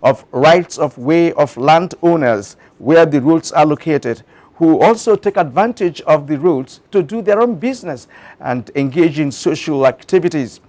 of rights of way of landowners where the roads are located, who also take advantage of the roads to do their own business and engage in social activities.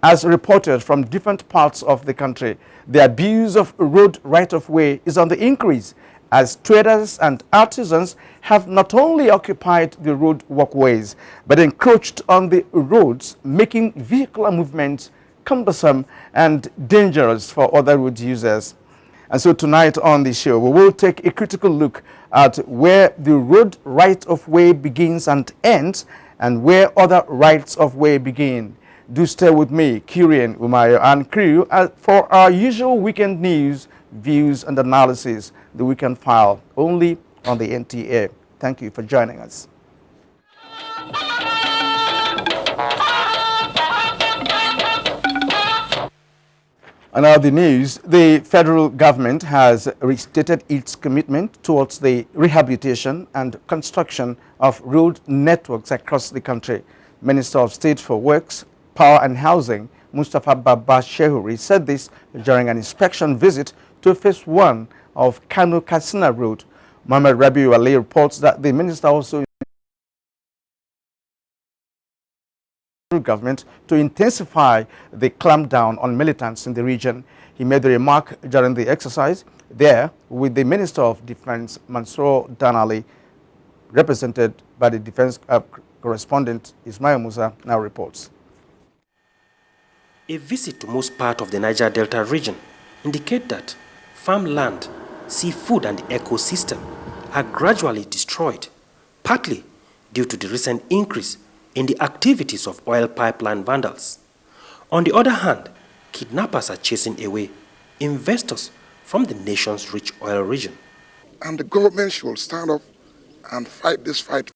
As reported from different parts of the country, the abuse of road right-of-way is on the increase, as traders and artisans have not only occupied the road walkways, but encroached on the roads, making vehicular movements cumbersome and dangerous for other road users. And so tonight on the show, we will take a critical look at where the road right-of-way begins and ends, and where other rights-of-way begin. Do stay with me, Kirian Umayo, and crew for our usual weekend news, views, and analysis, the Weekend File, only on the NTA. Thank you for joining us. And now the news. The federal government has restated its commitment towards the rehabilitation and construction of road networks across the country. Minister of State for Works, Power and Housing, Mustafa Baba Shehuri, said this during an inspection visit to Phase 1 of Kano-Katsina Road. Mohamed Rabiu Ali reports that the minister also government to intensify the clampdown on militants in the region. He made the remark during the exercise there with the Minister of Defense, Mansour Danali, represented by the defense correspondent Ismail Musa, now reports. A visit to most part of the Niger Delta region indicate that farmland, seafood and the ecosystem are gradually destroyed, partly due to the recent increase in the activities of oil pipeline vandals. On the other hand, kidnappers are chasing away investors from the nation's rich oil region. And the government should stand up and fight this fight.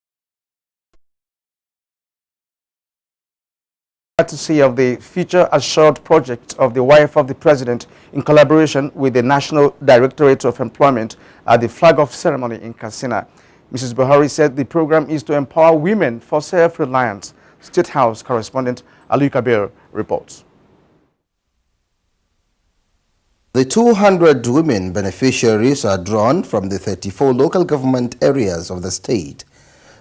Courtesy of the Future Assured project of the wife of the president, in collaboration with the National Directorate of Employment at the flag-off ceremony in Katsina. Mrs. Buhari said the program is to empower women for self-reliance. State House correspondent Ali Kabir reports. The 200 women beneficiaries are drawn from the 34 local government areas of the state.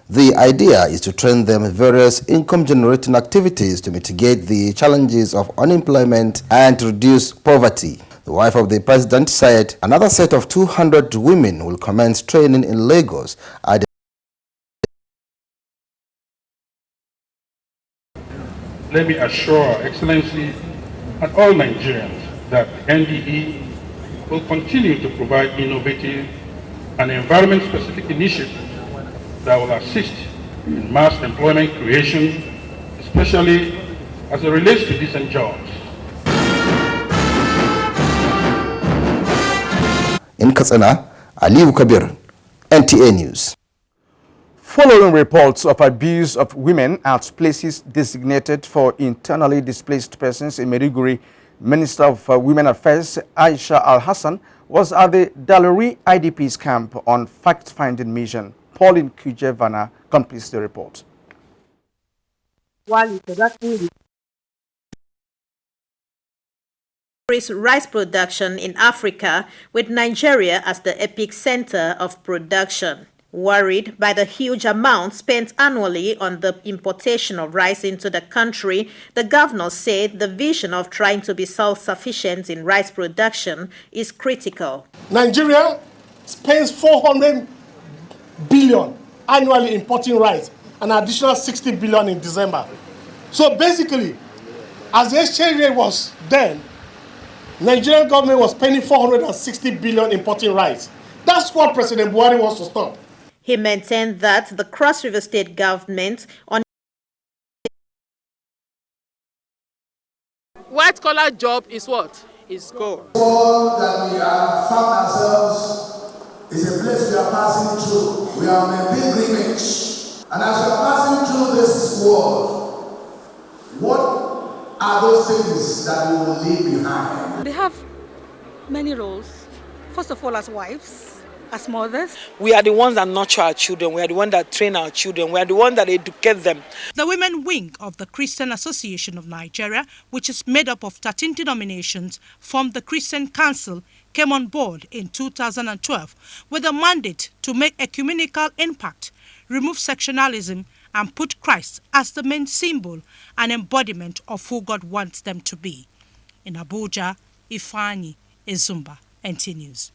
The idea is to train them in various income-generating activities to mitigate the challenges of unemployment and to reduce poverty. The wife of the president said another set of 200 women will commence training in Lagos. Let me assure Excellency and all Nigerians that NDE will continue to provide innovative and environment-specific initiatives that will assist in mass employment creation, especially as it relates to decent jobs. In Katsina, Aliu Kabir, NTA News. Following reports of abuse of women at places designated for internally displaced persons in Maiduguri, Minister of Women Affairs Aisha Al-Hassan was at the Dalori IDP's camp on fact-finding mission. Pauline Kujevana completes the report. While rice production in Africa, with Nigeria as the epicenter of production. Worried by the huge amount spent annually on the importation of rice into the country, the governor said the vision of trying to be self-sufficient in rice production is critical. Nigeria spends 400 billion annually importing rice, an additional 60 billion in December. So basically, as the exchange rate was then, Nigerian government was spending 460 billion importing rice. That's what President Buhari wants to stop. He maintained that the Cross River State government on white-collar job is what? Is gold. All that we have found ourselves is a place we are passing through. We are on a pilgrimage. And as we are passing through this world, what are those things that we will leave behind? They have many roles. First of all, as wives, as mothers. We are the ones that nurture our children. We are the ones that train our children. We are the ones that educate them. The women wing of the Christian Association of Nigeria, which is made up of 13 denominations, formed the Christian Council, came on board in 2012 with a mandate to make ecumenical impact, remove sectionalism, and put Christ as the main symbol and embodiment of who God wants them to be. In Abuja, Ifani Ezumba, NTA News.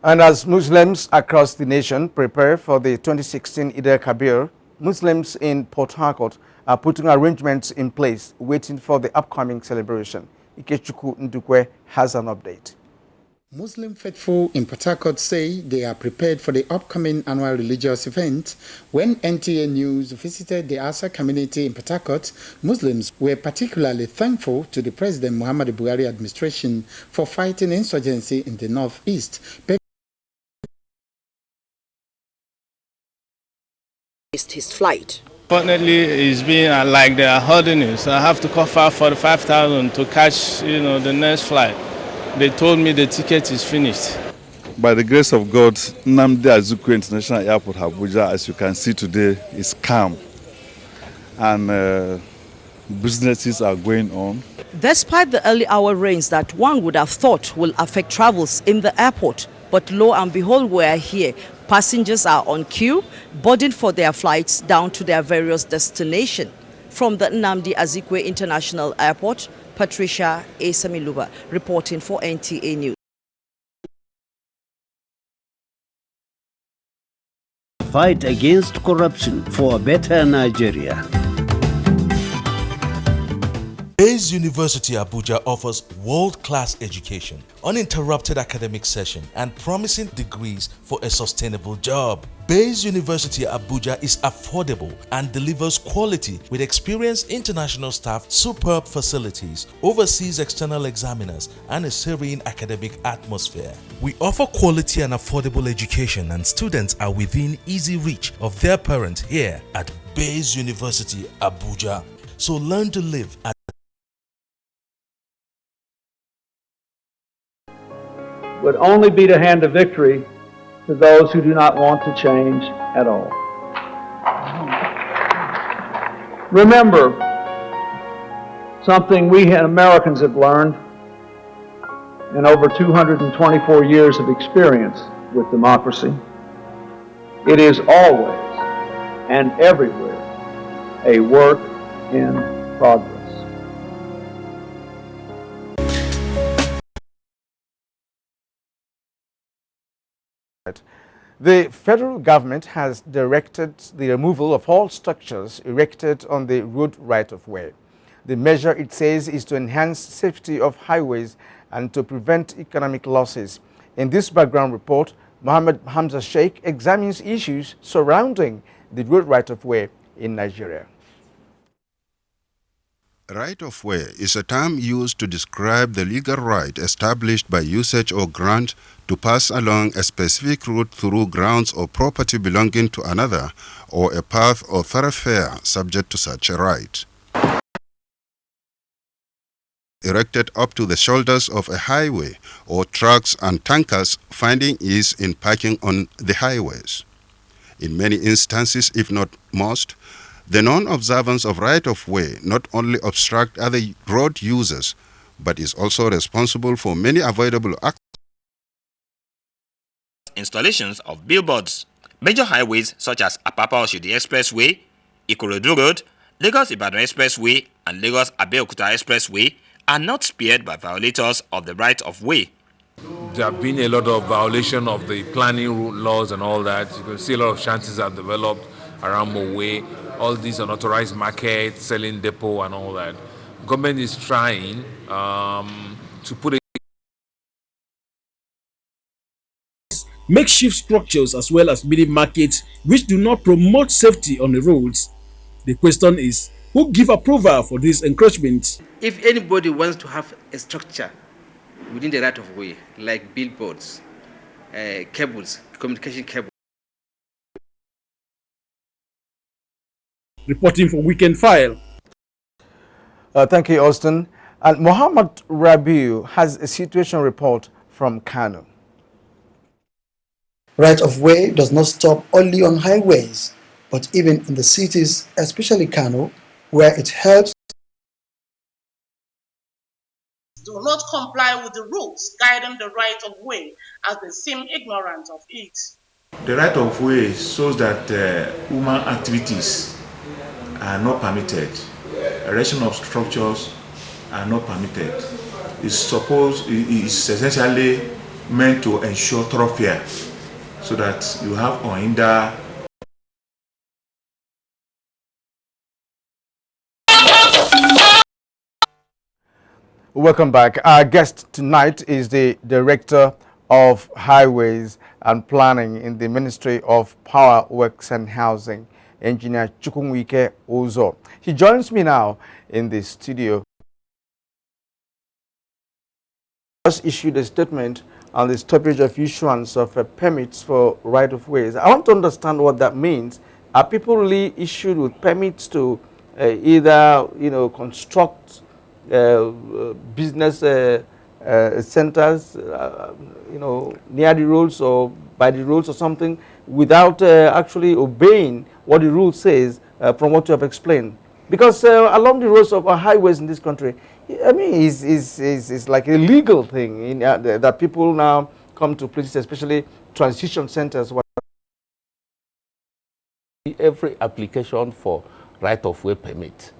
And as Muslims across the nation prepare for the 2016 Eid al-Kabir, Muslims in Port Harcourt are putting arrangements in place, waiting for the upcoming celebration. Ikechukwu Ndukwe has an update. Muslim faithful in Port Harcourt say they are prepared for the upcoming annual religious event. When NTA News visited the Asa community in Port Harcourt, Muslims were particularly thankful to the President Muhammadu Buhari administration for fighting insurgency in the northeast. His flight. Fortunately, it's been like they are holding it, so I have to cough out 45,000 to catch, the next flight. They told me the ticket is finished. By the grace of God, Nnamdi Azikiwe International Airport, Abuja, as you can see today, is calm, and businesses are going on. Despite the early hour rains that one would have thought will affect travels in the airport, but lo and behold, we are here. Passengers are on queue, boarding for their flights down to their various destinations. From the Nnamdi Azikiwe International Airport, Patricia Esamiluba reporting for NTA News. Fight against corruption for a better Nigeria. Bayes University Abuja offers world-class education, uninterrupted academic session, and promising degrees for a sustainable job. Bayes University Abuja is affordable and delivers quality with experienced international staff, superb facilities, overseas external examiners, and a serene academic atmosphere. We offer quality and affordable education, and students are within easy reach of their parents here at Bayes University Abuja. So learn to live at would only be to hand a victory to those who do not want to change at all. Remember something we Americans have learned in over 224 years of experience with democracy. It is always and everywhere a work in progress. The federal government has directed the removal of all structures erected on the road right-of-way. The measure, it says, is to enhance safety of highways and to prevent economic losses. In this background report, Mohammed Hamza Sheikh examines issues surrounding the road right-of-way in Nigeria. Right-of-way is a term used to describe the legal right established by usage or grant to pass along a specific route through grounds or property belonging to another, or a path or thoroughfare subject to such a right. Erected up to the shoulders of a highway, or trucks and tankers finding ease in parking on the highways. In many instances, if not most, the non-observance of right-of-way not only obstructs other road users, but is also responsible for many avoidable accidents. Installations of billboards. Major highways such as Apapa-Oshodi Expressway, Ikorodu Road, Lagos-Ibadan Expressway, and Lagos-Abeokuta Expressway are not spared by violators of the right-of-way. There have been a lot of violation of the planning laws and all that. You can see a lot of shanties have developed around Mowe. All these unauthorized markets, selling depot and all that. Government is trying to put makeshift structures as well as mini markets which do not promote safety on the roads. The question is, who give approval for this encroachment? If anybody wants to have a structure within the right of way, like billboards, cables, communication cables. Reporting for Weekend File. Thank you, Austin. And Muhammad Rabiu has a situation report from Kano. Right of way does not stop only on highways, but even in the cities, especially Kano, where it helps. Do not comply with the rules guiding the right of way as they seem ignorant of it. The right of way shows that human activities are not permitted. Erection of structures are not permitted. It's essentially meant to ensure thoroughfare so that you have unhindered. Welcome back. Our guest tonight is the Director of Highways and Planning in the Ministry of Power, Works and Housing, Engineer Chukwuemeka Uzo. He joins me now in the studio. Just issued a statement on the stoppage of issuance of permits for right-of-ways. I want to understand what that means. Are people really issued with permits to either, construct business centers, near the roads or by the roads or something, without actually obeying what the rule says from what you have explained? Because along the roads of our highways in this country, I mean, it's like a legal thing that people now come to places, especially transition centers. Every application for right-of-way permit.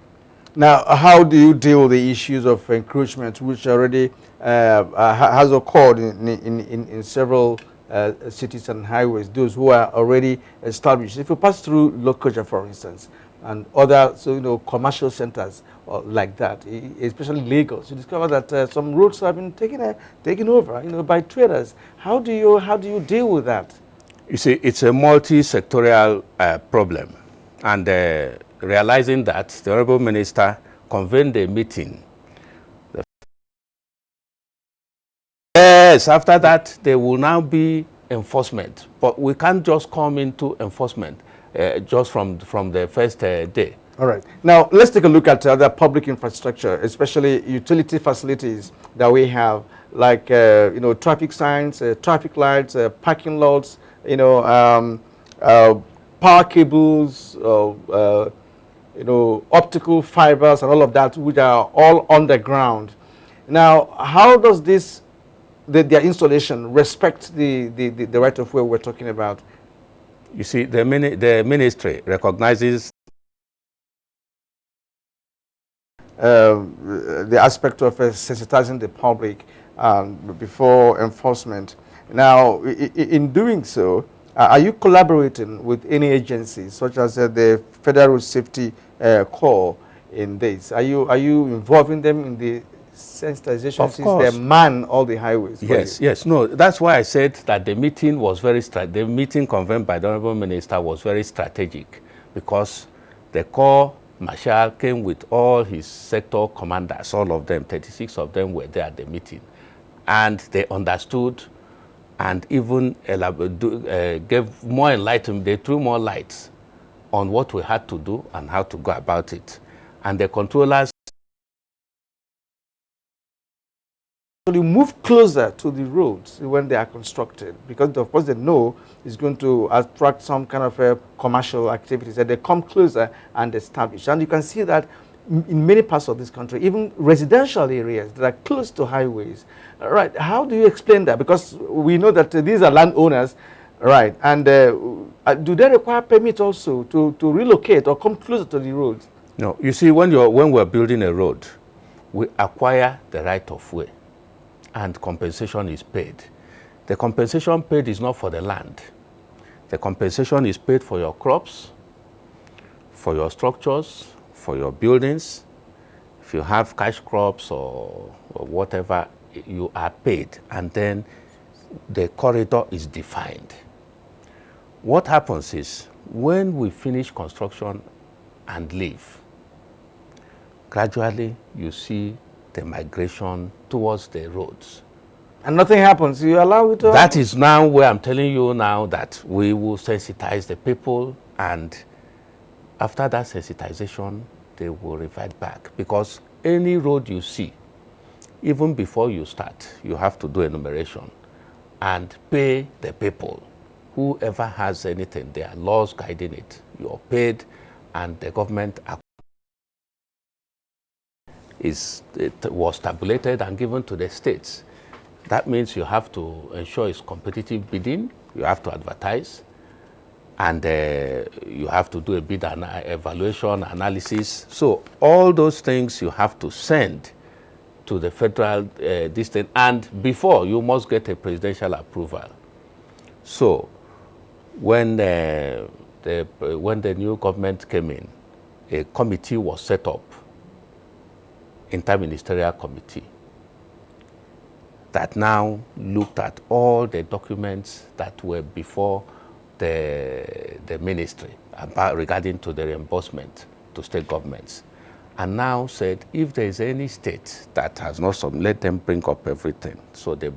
Now, how do you deal with the issues of encroachment, which already has occurred in several cities and highways, those who are already established? If you pass through Lokoja, for instance, and other commercial centers like that, especially Lagos, you discover that some roads have been taken over by traders. How do you deal with that? You see, it's a multi-sectorial problem, and realizing that, the Honorable Minister convened a meeting. Yes, after that, there will now be enforcement, but we can't just come into enforcement just from the first day. All right. Now, let's take a look at other public infrastructure, especially utility facilities that we have, like, traffic signs, traffic lights, parking lots, power cables, optical fibers and all of that, which are all underground. Now, how does their installation respect the right of way we're talking about? You see, the ministry recognizes the aspect of sensitizing the public before enforcement. Now, in doing so, are you collaborating with any agencies, such as the Federal Safety Corps, in this? Are you involving them in the sensitization? Of course. They man all the highways? Yes. No, that's why I said that the meeting was the meeting convened by the Honorable Minister was very strategic, because the Corps Marshal came with all his sector commanders, all of them, 36 of them were there at the meeting, and they understood and even gave more enlightenment. They threw more lights on what we had to do and how to go about it. And the controllers actually move closer to the roads when they are constructed, because of course they know it's going to attract some kind of commercial activities, that they come closer and establish. And you can see that in many parts of this country, even residential areas that are close to highways. Right, how do you explain that? Because we know that these are landowners, right, and do they require permit also to relocate or come closer to the roads? No, you see, when we're building a road, we acquire the right of way, and compensation is paid. The compensation paid is not for the land. The compensation is paid for your crops, for your structures, for your buildings. If you have cash crops or whatever, you are paid, and then the corridor is defined. What happens is, when we finish construction and leave, gradually you see the migration towards the roads. And nothing happens, you allow it to That is now where I'm telling you now that we will sensitize the people, and after that sensitization, they will revert back. Because any road you see, even before you start, you have to do enumeration and pay the people whoever has anything, there are laws guiding it. You're paid, and the government it was tabulated and given to the states. That means you have to ensure it's competitive bidding, you have to advertise, and you have to do a bid evaluation analysis. So all those things you have to send to the federal district, and before you must get a presidential approval. So when the new government came in, a committee was set up, interministerial committee, that now looked at all the documents that were before the ministry regarding to the reimbursement to state governments, and now said if there is any state that has not submitted, let them bring up everything. So they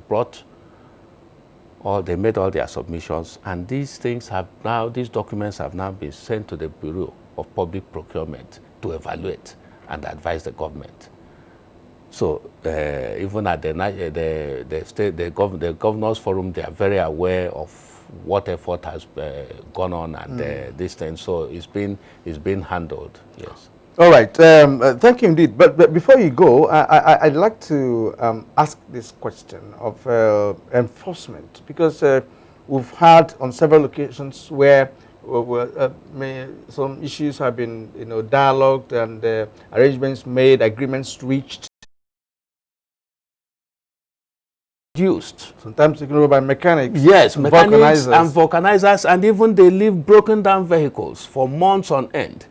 made all their submissions, and these documents have now been sent to the Bureau of Public Procurement to evaluate and advise the government. So even at the governors forum, they are very aware of what effort has gone on and this thing. So it's been handled. Yes. All right. Thank you indeed. But before you go, I'd like to ask this question of enforcement, because we've had on several occasions where some issues have been, dialogued and arrangements made, agreements reached. Used sometimes taken over by mechanics. Yes, mechanics and vulcanizers, and even they leave broken down vehicles for months on end.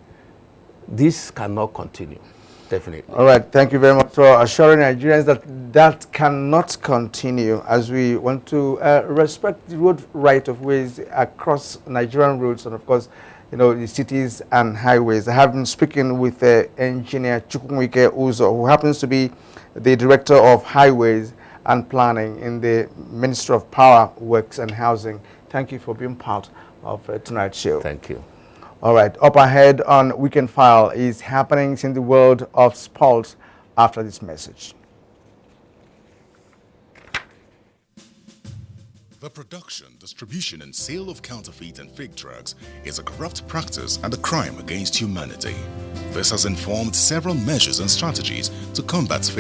This cannot continue, definitely. All right, thank you very much for assuring Nigerians that cannot continue, as we want to respect the road right of ways across Nigerian roads and, of course, the cities and highways. I have been speaking with Engineer Chukwuemeka Uzo, who happens to be the Director of Highways and Planning in the Ministry of Power, Works and Housing. Thank you for being part of tonight's show. Thank you. All right, up ahead on Weekend File is happenings in the world of sports after this message. The production, distribution and sale of counterfeit and fake drugs is a corrupt practice and a crime against humanity. This has informed several measures and strategies to combat fake